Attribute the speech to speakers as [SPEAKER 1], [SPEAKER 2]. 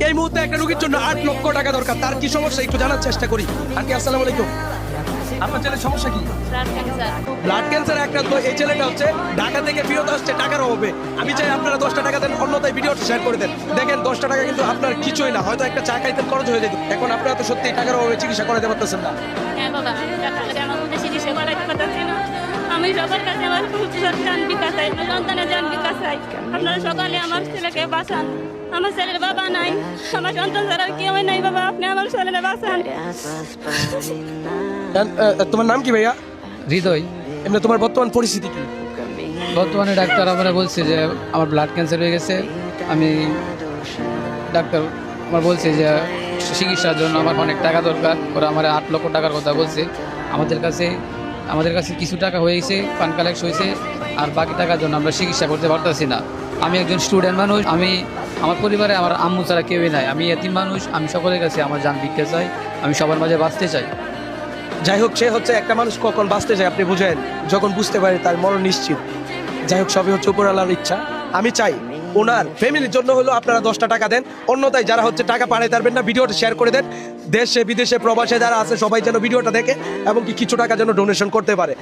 [SPEAKER 1] এই মুহূর্তে একটা রোগীর জন্য 8 লক্ষ টাকা দরকার। তার কি সমস্যা একটু জানার চেষ্টা করি। আন্টি আসসালামু আলাইকুম, আপনার ছেলের সমস্যা কি? ব্লাড ক্যান্সার আক্রান্ত। এই ছেলেটা হচ্ছে ঢাকা থেকে ফেরত আসছে টাকার অভাবে। আমি চাই আপনারা 10টা টাকা দেন, অন্যথায় ভিডিওটা শেয়ার করে দেন। দেখেন 10টা টাকা কিন্তু আপনার কিছুই না, হয়তো একটা চা খাইতেন খরচ হয়ে যেত। এখন আপনারা তো সত্যি টাকার অভাবে চিকিৎসা করাতে পারতেছেন না।
[SPEAKER 2] হ্যাঁ বাবা, আমার মধ্যে চিকিৎসা করাইতে পারতেছি না। আমি সবার কাছে আমার জান বিকাশ চাই, সন্তানের জান বিকাশ চাই। আপনারা সকালে আমার ছেলেকে বাঁচান। আমার ছেলের বাবা নাই, আমার সন্তান ছাড়া কেউ নাই। বাবা আপনি আমার ছেলেকে বাঁচান।
[SPEAKER 1] তোমার নাম কি ভাইয়া?
[SPEAKER 3] হৃদয়।
[SPEAKER 1] এমনি তোমার বর্তমান পরিস্থিতি কি?
[SPEAKER 3] বর্তমানে ডাক্তার আমরা বলছে যে আমার ব্লাড ক্যান্সার হয়ে গেছে। আমি ডাক্তার আমার বলছে যে চিকিৎসার জন্য আমার অনেক টাকা দরকার। ওরা আমার 8 লক্ষ টাকার কথা বলছে। আমাদের কাছে কিছু টাকা হয়ে গেছে, ফান্ড কালেক্ট হয়েছে, আর বাকি টাকার জন্য আমরা চিকিৎসা করতে পারতেছি না। আমি একজন স্টুডেন্ট মানুষ, আমার পরিবারে আমার আম্মু ছাড়া কেউই নাই। আমি এতিম মানুষ, আমি সকলের কাছে আমার জান ভিক্ষা চাই, আমি সবার মাঝে বাঁচতে চাই।
[SPEAKER 1] যাই হোক, সে হচ্ছে একটা মানুষ কখন বাঁচতে চায় আপনি বুঝেন, যখন বুঝতে পারে তার মরণ নিশ্চিত। যাই হোক, সবই হচ্ছে উপরওয়ালার ইচ্ছা। আমি চাই ওনার ফ্যামিলির জন্য হলো আপনারা 10টা টাকা দেন, অন্যথায় যারা হচ্ছে টাকা পাঠাতে পারবেন না ভিডিওটা শেয়ার করে দেন। দেশে বিদেশে প্রবাসে যারা আছে সবাই যেন ভিডিওটা দেখে এবং কি কিছু টাকা যেন ডোনেশন করতে পারে।